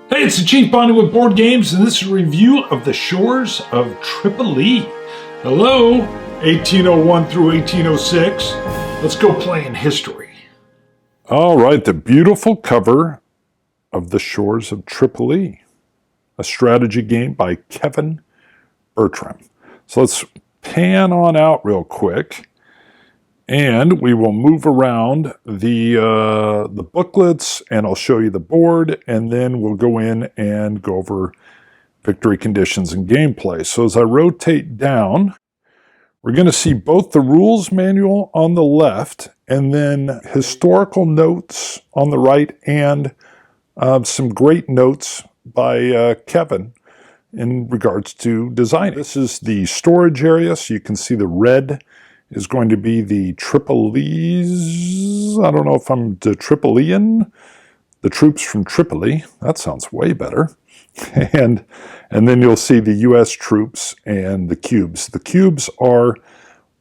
Hey, it's the Chief Bonnie with Board Games, and this is a review of the shores of Tripoli. Hello, 1801 through 1806. Let's go play in history. All right, the beautiful cover of the shores of Tripoli, a strategy game by Kevin Bertram. So let's pan on out real quick, and we will move around the booklets, and I'll show you the board, and then we'll go in and go over victory conditions and gameplay. So as I rotate down, we're going to see both the rules manual on the left and then historical notes on the right, and some great notes by Kevin in regards to design. This is the storage area, so you can see the red is going to be the Tripolis. I don't know if I'm the Tripolian. The troops from Tripoli. That sounds way better. And then you'll see the U.S. troops and the cubes. The cubes are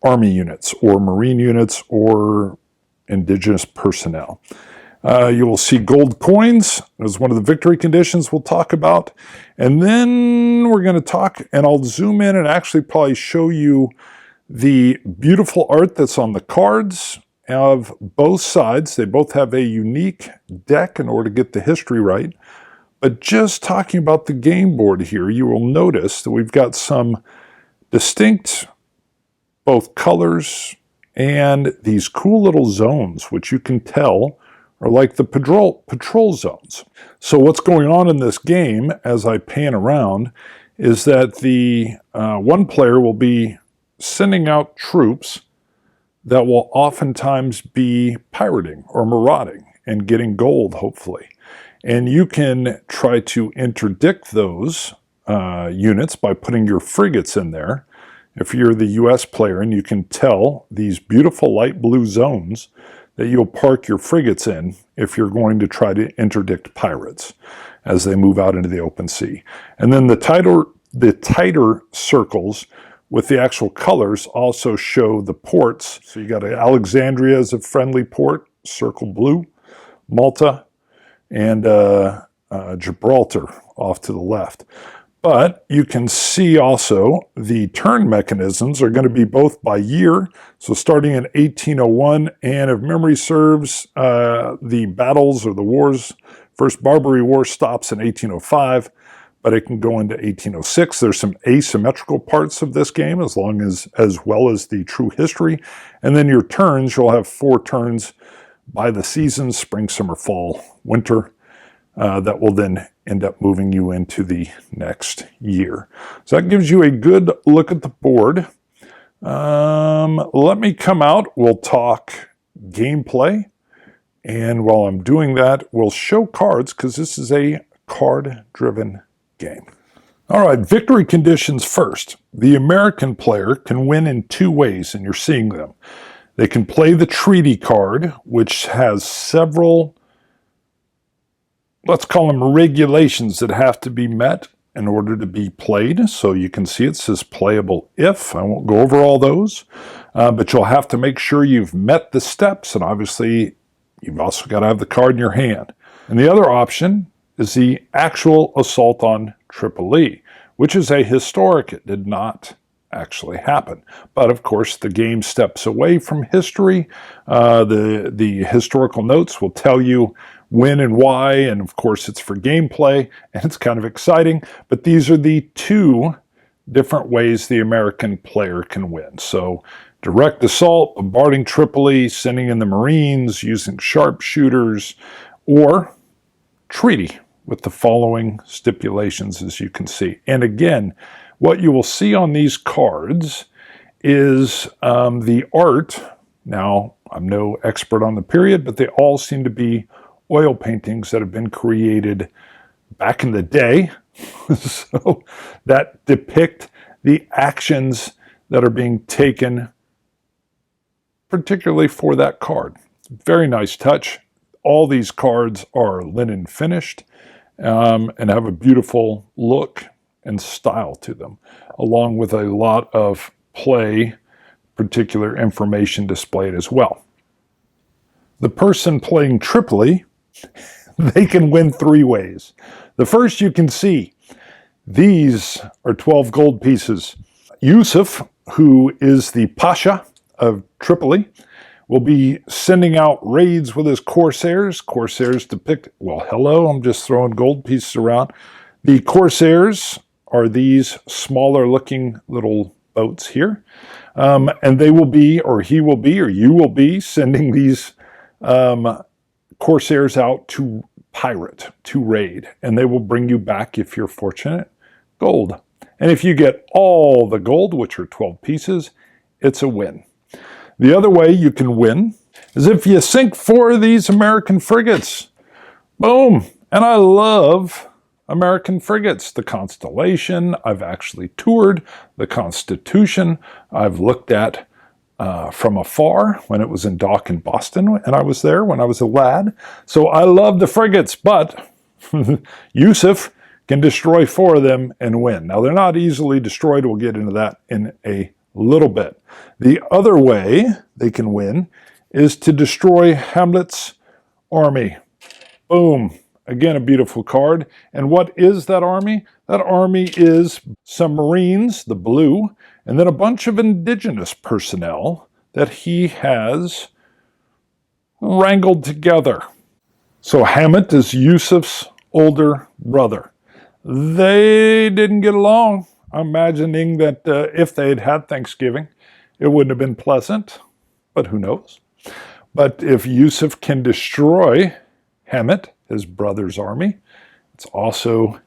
Army units or Marine units or indigenous personnel. You will see gold coins as one of the victory conditions we'll talk about. And then we're going to talk, and I'll zoom in and actually probably show you the beautiful art that's on the cards of both sides. They both have a unique deck in order to get the history right. But just talking about the game board here, you will notice that we've got some distinct both colors and these cool little zones, which you can tell are like the patrol zones. So what's going on in this game as I pan around is that the one player will be sending out troops that will oftentimes be pirating or marauding and getting gold, hopefully. And you can try to interdict those units by putting your frigates in there. If you're the U.S. player, and you can tell these beautiful light blue zones that you'll park your frigates in if you're going to try to interdict pirates as they move out into the open sea. And then the tighter circles with the actual colors also show the ports. So you got Alexandria as a friendly port, circle blue, Malta, and Gibraltar off to the left. But you can see also the turn mechanisms are going to be both by year. So starting in 1801, and if memory serves, the battles or the wars, First Barbary War stops in 1805. But it can go into 1806. There's some asymmetrical parts of this game as well as the true history. And then your turns, you'll have 4 turns by the seasons, spring, summer, fall, winter, that will then end up moving you into the next year. So that gives you a good look at the board. Let me come out. We'll talk gameplay. And while I'm doing that, we'll show cards because this is a card-driven game. All right, victory conditions first. The American player can win in 2 ways, and you're seeing them. They can play the treaty card, which has several, let's call them regulations that have to be met in order to be played. So you can see it says playable if. I won't go over all those, but you'll have to make sure you've met the steps, and obviously you've also got to have the card in your hand. And the other option is the actual assault on Tripoli, which is a historic. It did not actually happen. But of course, the game steps away from history. The historical notes will tell you when and why, and of course it's for gameplay, and it's kind of exciting. But these are the 2 different ways the American player can win. So direct assault, bombarding Tripoli, sending in the Marines, using sharpshooters, or treaty with the following stipulations, as you can see. And again, what you will see on these cards is the art. Now, I'm no expert on the period, but they all seem to be oil paintings that have been created back in the day, so that depict the actions that are being taken, particularly for that card. Very nice touch. All these cards are linen finished and have a beautiful look and style to them, along with a lot of play, particular information displayed as well. The person playing Tripoli They can win three ways. The first you can see, these are 12 gold pieces. Yusuf, who is the Pasha of Tripoli, will be sending out raids with his corsairs. Corsairs depict, well, hello, I'm just throwing gold pieces around. The corsairs are these smaller looking little boats here. And they will be, or he will be, or you will be sending these corsairs out to pirate, to raid. And they will bring you back, if you're fortunate, gold. And if you get all the gold, which are 12 pieces, it's a win. The other way you can win is if you sink 4 of these American frigates. Boom! And I love American frigates. The Constellation, I've actually toured. The Constitution, I've looked at from afar when it was in dock in Boston, and I was there when I was a lad. So I love the frigates, but Yusuf can destroy 4 of them and win. Now, they're not easily destroyed. We'll get into that in a little bit. The other way they can win is to destroy Hamlet's army. Boom. Again, a beautiful card. And what is that army? That army is some Marines, the blue, and then a bunch of indigenous personnel that he has wrangled together. So Hamlet is Yusuf's older brother. They didn't get along. I'm imagining that if they had had Thanksgiving, it wouldn't have been pleasant, but who knows? But if Yusuf can destroy Hamlet, his brother's army, it's also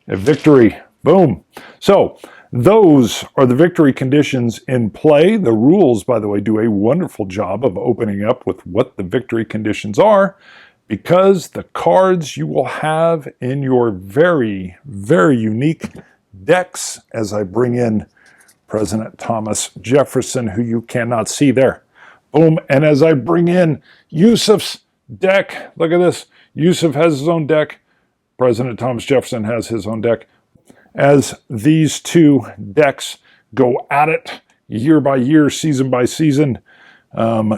a victory. Boom. So those are the victory conditions in play. The rules, by the way, do a wonderful job of opening up with what the victory conditions are, because the cards you will have in your very, very unique decks, as I bring in President Thomas Jefferson, who you cannot see there. Boom. And as I bring in Yusuf's deck, look at this. Yusuf has his own deck. President Thomas Jefferson has his own deck. As these two decks go at it year by year, season by season,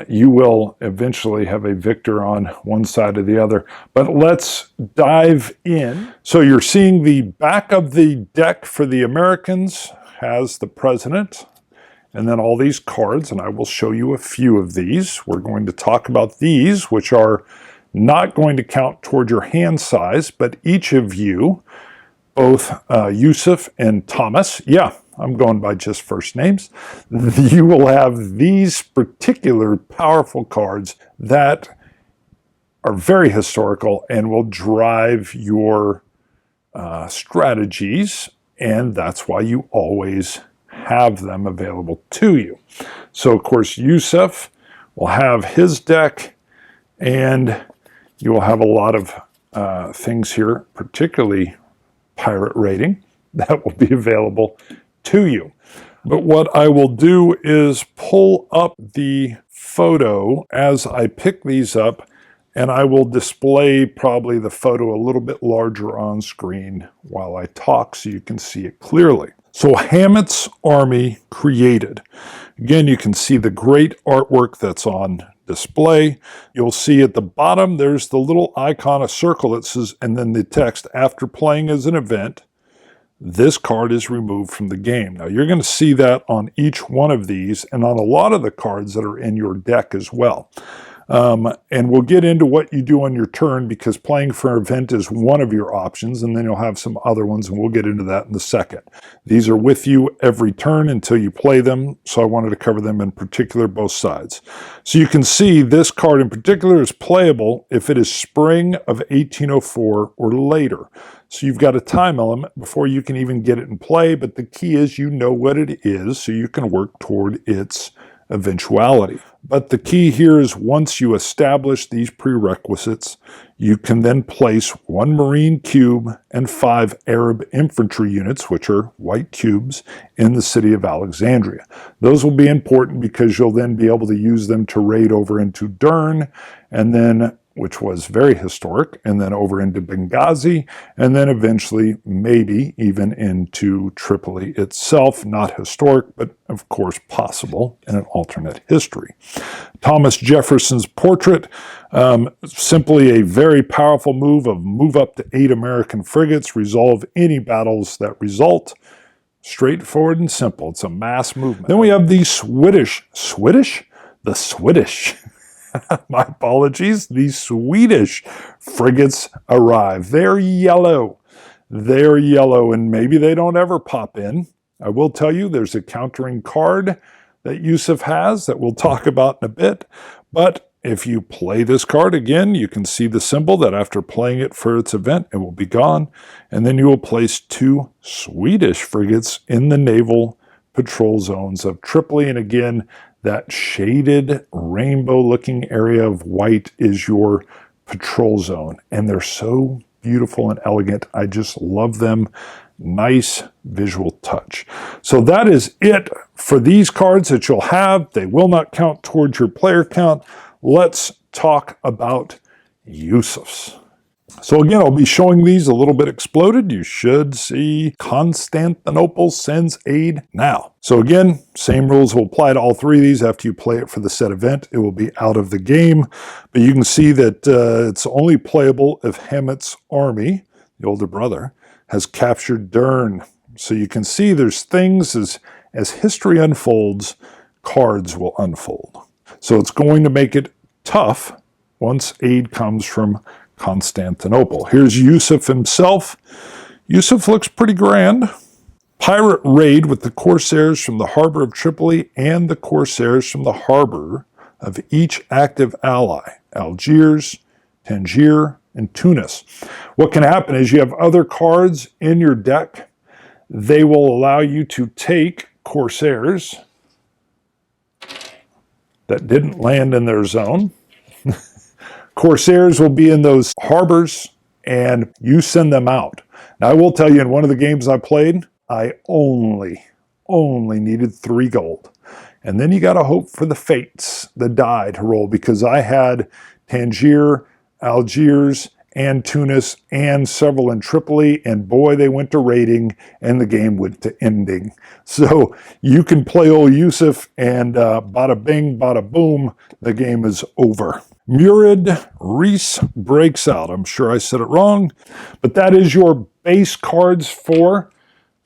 you will eventually have a victor on one side or the other. But let's dive in. So you're seeing the back of the deck for the Americans has the president, and then all these cards, and I will show you a few of these. We're going to talk about these, which are not going to count toward your hand size, but each of you, both Yusuf and Thomas, yeah, I'm going by just first names, you will have these particular powerful cards that are very historical and will drive your strategies, and that's why you always have them available to you. So, of course, Yusuf will have his deck, and you will have a lot of things here, particularly pirate rating, that will be available to you. But what I will do is pull up the photo as I pick these up, and I will display probably the photo a little bit larger on screen while I talk so you can see it clearly. So Hamlet's army created. Again, you can see the great artwork that's on display. You'll see at the bottom, there's the little icon, a circle that says, and then the text, after playing as an event, this card is removed from the game. Now, you're going to see that on each one of these and on a lot of the cards that are in your deck as well. And we'll get into what you do on your turn, because playing for an event is one of your options, and then you'll have some other ones, and we'll get into that in a second. These are with you every turn until you play them, so I wanted to cover them in particular, both sides. So you can see this card in particular is playable if it is spring of 1804 or later. So you've got a time element before you can even get it in play, but the key is you know what it is so you can work toward its eventuality. But the key here is once you establish these prerequisites, you can then place 1 Marine cube and 5 Arab infantry units, which are white cubes, in the city of Alexandria. Those will be important because you'll then be able to use them to raid over into Dern, and then which was very historic, and then over into Benghazi, and then eventually maybe even into Tripoli itself. Not historic, but of course possible in an alternate history. Thomas Jefferson's portrait, simply a very powerful move of move up to 8 American frigates, resolve any battles that result. Straightforward and simple. It's a mass movement. Then we have the Swedish. The Swedish. My apologies. The Swedish frigates arrive. They're yellow. They're yellow, and maybe they don't ever pop in. I will tell you there's a countering card that Yusuf has that we'll talk about in a bit. But if you play this card again, you can see the symbol that after playing it for its event, it will be gone. And then you will place 2 Swedish frigates in the naval patrol zones of Tripoli. And again, that shaded rainbow-looking area of white is your patrol zone. And they're so beautiful and elegant. I just love them. Nice visual touch. So that is it for these cards that you'll have. They will not count towards your player count. Let's talk about Yusuf's. So again, I'll be showing these a little bit exploded. You should see Constantinople sends aid now. So again, same rules will apply to all 3 of these. After you play it for the set event, it will be out of the game. But you can see that it's only playable if Hamet's army, the older brother, has captured Dern. So you can see there's things as history unfolds, cards will unfold. So it's going to make it tough once aid comes from Constantinople. Here's Yusuf himself. Yusuf looks pretty grand. Pirate raid with the corsairs from the harbor of Tripoli and the corsairs from the harbor of each active ally, Algiers, Tangier, and Tunis. What can happen is you have other cards in your deck. They will allow you to take corsairs that didn't land in their zone. Corsairs will be in those harbors, and you send them out. Now, I will tell you, in one of the games I played, I only needed 3 gold. And then you got to hope for the fates, the die to roll, because I had Tangier, Algiers, and Tunis, and several in Tripoli, and boy, they went to raiding, and the game went to ending. So you can play old Yusuf, and bada bing, bada boom, the game is over. Murid Reese breaks out. I'm sure I said it wrong, but that is your base cards for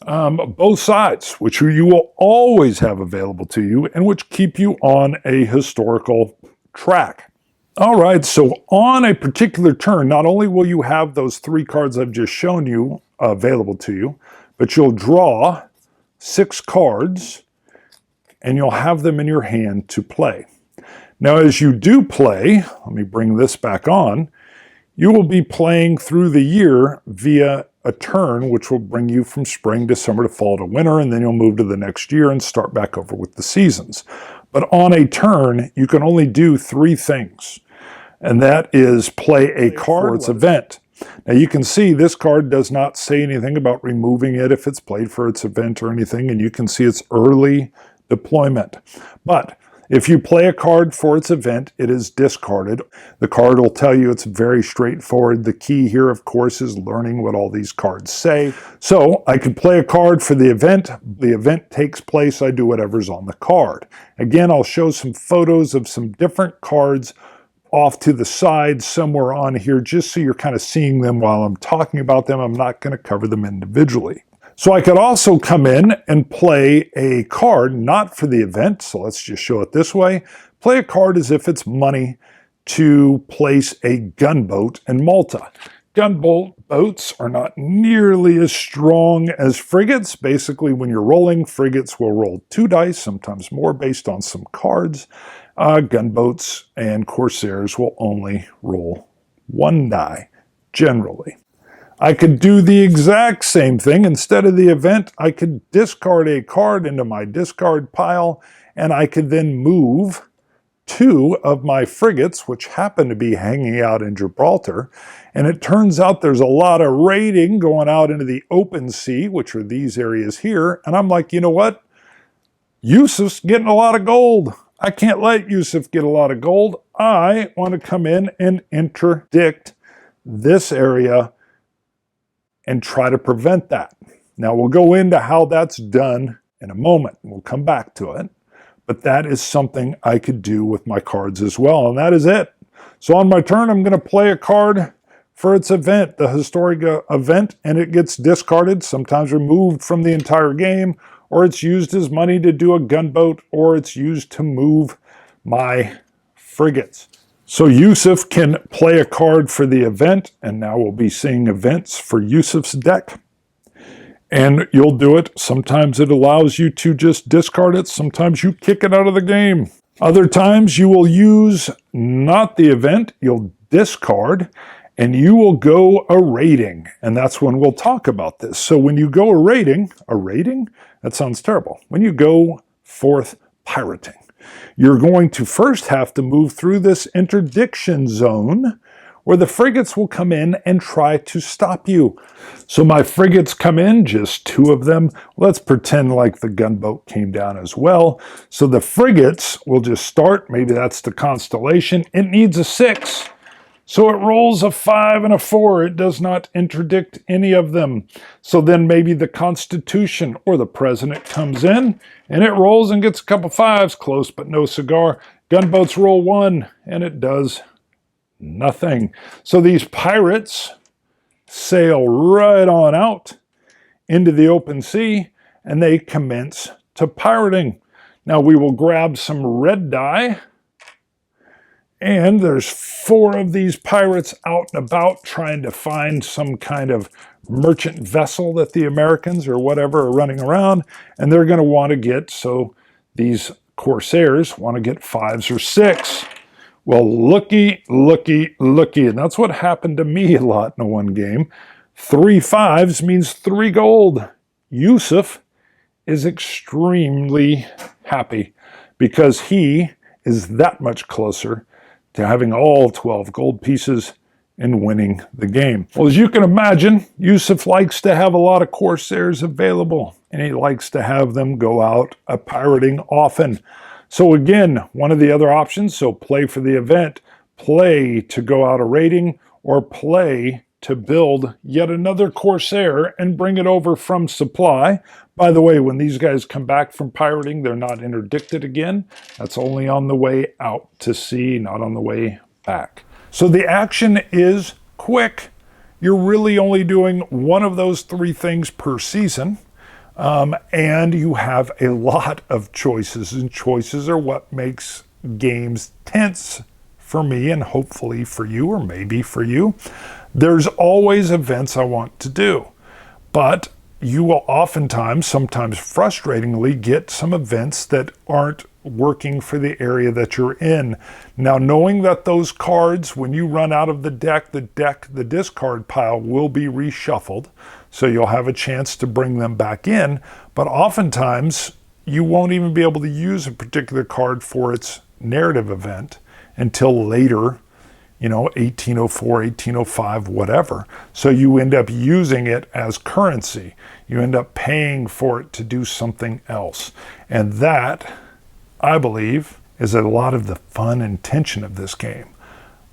both sides, which you will always have available to you and which keep you on a historical track. All right, so on a particular turn, not only will you have those 3 cards I've just shown you available to you, but you'll draw 6 cards and you'll have them in your hand to play. Now, as you do play, let me bring this back on, you will be playing through the year via a turn, which will bring you from spring to summer to fall to winter, and then you'll move to the next year and start back over with the seasons. But on a turn, you can only do 3 things, and that is play a card for its event. Now, you can see this card does not say anything about removing it if it's played for its event or anything, and you can see it's early deployment. But if you play a card for its event, it is discarded. The card will tell you it's very straightforward. The key here, of course, is learning what all these cards say. So I could play a card for the event. The event takes place. I do whatever's on the card. Again, I'll show some photos of some different cards off to the side somewhere on here, just so you're kind of seeing them while I'm talking about them. I'm not going to cover them individually. So I could also come in and play a card, not for the event, so let's just show it this way. Play a card as if it's money to place a gunboat in Malta. Gunboats are not nearly as strong as frigates. Basically, when you're rolling, frigates will roll 2 dice, sometimes more, based on some cards. Gunboats and corsairs will only roll 1 die, generally. I could do the exact same thing. Instead of the event, I could discard a card into my discard pile, and I could then move 2 of my frigates, which happen to be hanging out in Gibraltar. And it turns out there's a lot of raiding going out into the open sea, which are these areas here. And I'm like, you know what? Yusuf's getting a lot of gold. I can't let Yusuf get a lot of gold. I want to come in and interdict this area and try to prevent that. Now, we'll go into how that's done in a moment. We'll come back to it. But that is something I could do with my cards as well, and that is it. So on my turn, I'm going to play a card for its event, the historic event, and it gets discarded, sometimes removed from the entire game, or it's used as money to do a gunboat, or it's used to move my frigates. So Yusuf can play a card for the event, and now we'll be seeing events for Yusuf's deck. And you'll do it. Sometimes it allows you to just discard it. Sometimes you kick it out of the game. Other times you will use not the event, you'll discard, and you will go a raiding. And that's when we'll talk about this. So when you go a raiding? That sounds terrible. When you go forth pirating, you're going to first have to move through this interdiction zone where the frigates will come in and try to stop you. So my frigates come in, just 2 of them. Let's pretend like the gunboat came down as well. So the frigates will just start, maybe that's the constellation. It needs a 6. So it rolls a 5 and a 4. It does not interdict any of them. So then maybe the Constitution or the President comes in and it rolls and gets a couple 5s, close but no cigar. Gunboats roll 1 and it does nothing. So these pirates sail right on out into the open sea and they commence to pirating. Now we will grab some red die, and there's 4 of these pirates out and about trying to find some kind of merchant vessel that the Americans or whatever are running around, and they're going to want to get, so these corsairs want to get 5s or 6. Well, looky, and that's what happened to me a lot in one game. 3 5s means 3 gold. Yusuf is extremely happy because he is that much closer to having all 12 gold pieces and winning the game. Well, as you can imagine, Yusuf likes to have a lot of corsairs available, and he likes to have them go out pirating often. So again, one of the other options, so play for the event, play to go out a raiding, or play to build yet another corsair and bring it over from supply. By the way, when these guys come back from pirating, they're not interdicted again. That's only on the way out to sea, not on the way back. So the action is quick. You're really only doing one of those 3 things per season. And you have a lot of choices, and choices are what makes games tense for me and hopefully for you, or maybe for you. There's always events I want to do, but you will oftentimes, sometimes frustratingly, get some events that aren't working for the area that you're in. Now, knowing that those cards, when you run out of the discard pile will be reshuffled, so you'll have a chance to bring them back in, but oftentimes you won't even be able to use a particular card for its narrative event until later, 1804, 1805, whatever. So you end up using it as currency. You end up paying for it to do something else. And that, I believe, is a lot of the fun and tension of this game.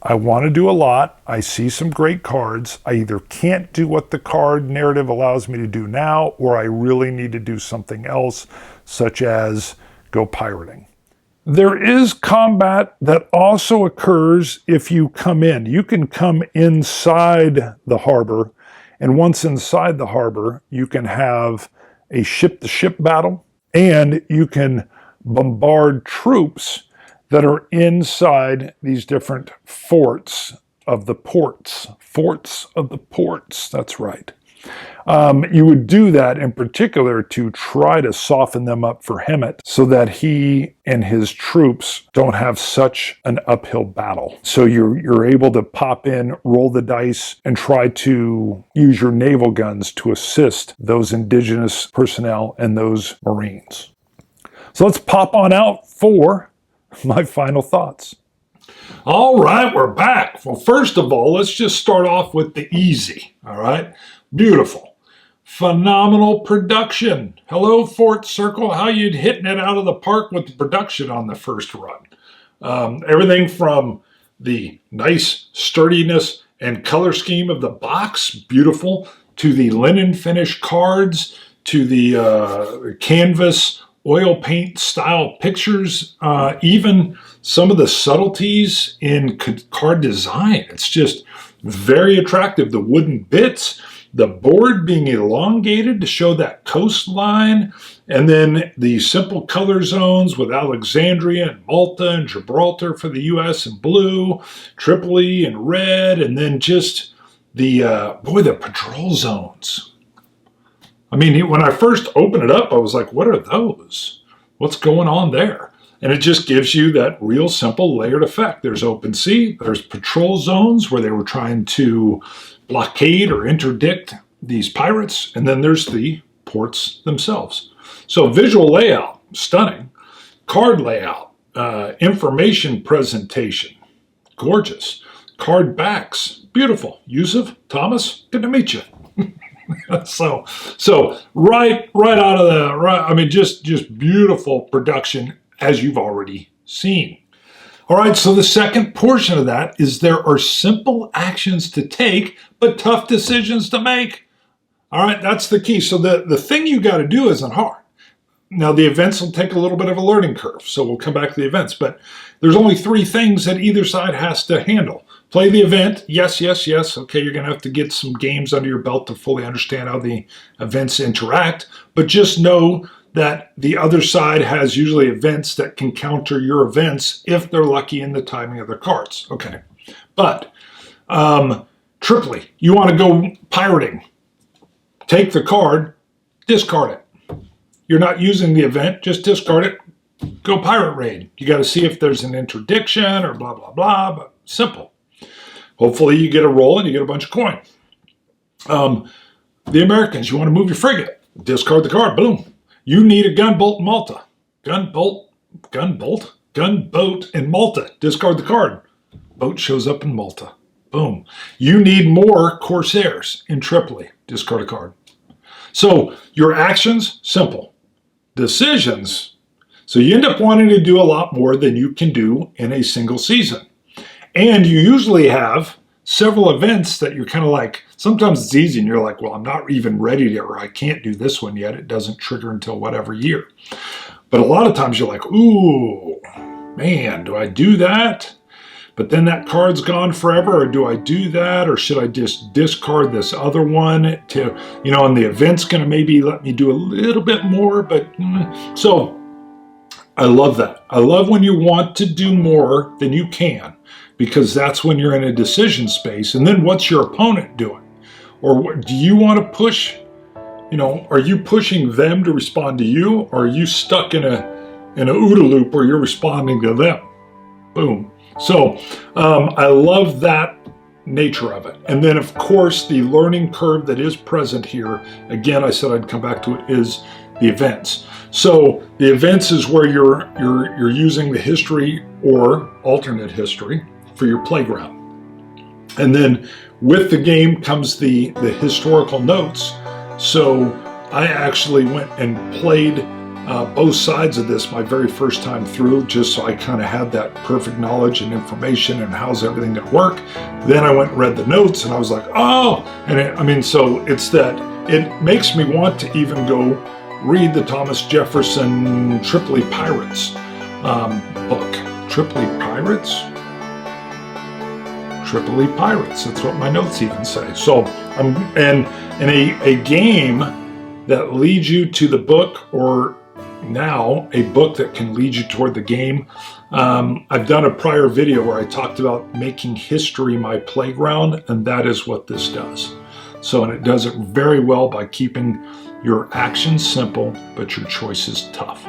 I want to do a lot. I see some great cards. I either can't do what the card narrative allows me to do now, or I really need to do something else, such as go pirating. There is combat that also occurs if you come in. You can come inside the harbor, and once inside the harbor, you can have a ship-to-ship battle, and you can bombard troops that are inside these different forts of the ports. Forts of the ports, that's right. You would do that in particular to try to soften them up for Hemet so that he and his troops don't have such an uphill battle. So you're able to pop in, roll the dice, and try to use your naval guns to assist those indigenous personnel and those Marines. So let's pop on out for my final thoughts. All right, we're back. Well, first of all, let's just start off with the easy, all right? Beautiful. Phenomenal production. Hello, Fort Circle. How you hitting it out of the park with the production on the first run? Everything from the nice sturdiness and color scheme of the box, beautiful, to the linen finish cards, to the canvas oil paint style pictures, even some of the subtleties in card design. It's just very attractive. The wooden bits, the board being elongated to show that coastline, and then the simple color zones with Alexandria and Malta and Gibraltar for the U.S. in blue, Tripoli in red, and then just the patrol zones. I mean, when I first opened it up, I was like, what are those? What's going on there? And it just gives you that real simple layered effect. There's open sea, there's patrol zones where they were trying to blockade or interdict these pirates, and then there's the ports themselves. So visual layout, stunning. Card layout, information presentation, gorgeous. Card backs, beautiful. Yusuf, Thomas, good to meet you. So right out of the I mean, just beautiful production, as you've already seen. All right, so the second portion of that is there are simple actions to take, but tough decisions to make. All right, that's the key. So the thing you got to do isn't hard. Now, the events will take a little bit of a learning curve, so we'll come back to the events, but there's only 3 things that either side has to handle. Play the event, yes. Okay, you're going to have to get some games under your belt to fully understand how the events interact, but just know that the other side has usually events that can counter your events if they're lucky in the timing of their cards. Okay, but Tripoli, you want to go pirating. Take the card, discard it. You're not using the event, just discard it, go pirate raid. You got to see if there's an interdiction or blah, blah, blah, but simple. Hopefully you get a roll and you get a bunch of coin. The Americans, you want to move your frigate, discard the card, boom. You need a gunboat in Malta. Gunboat in Malta, discard the card. Boat shows up in Malta, boom. You need more Corsairs in Tripoli, discard a card. So your actions, simple. Decisions, so you end up wanting to do a lot more than you can do in a single season. And you usually have several events that you're kind of like, sometimes it's easy and you're like, well, I'm not even ready to, or I can't do this one yet. It doesn't trigger until whatever year. But a lot of times you're like, ooh, man, do I do that? But then that card's gone forever, or do I do that? Or should I just discard this other one to, and the event's going to maybe let me do a little bit more. But so I love that. I love when you want to do more than you can, because that's when you're in a decision space. And then what's your opponent doing? Or do you want to push, are you pushing them to respond to you? Or are you stuck in a OODA loop where you're responding to them? Boom. So I love that nature of it. And then, of course, the learning curve that is present here, again, I said I'd come back to it, is the events. So the events is where you're using the history or alternate history for your playground. And then with the game comes the historical notes. So I actually went and played both sides of this my very first time through, just so I kind of had that perfect knowledge and information and how's everything going to work. Then I went and read the notes and I was like, oh, and so it's that it makes me want to even go read the Thomas Jefferson Tripoli Pirates book. Tripoli Pirates? Tripoli Pirates, that's what my notes even say. So, and a game that leads you to the book, or now a book that can lead you toward the game. I've done a prior video where I talked about making history my playground, and that is what this does. So, and it does it very well by keeping your actions simple, but your choices tough.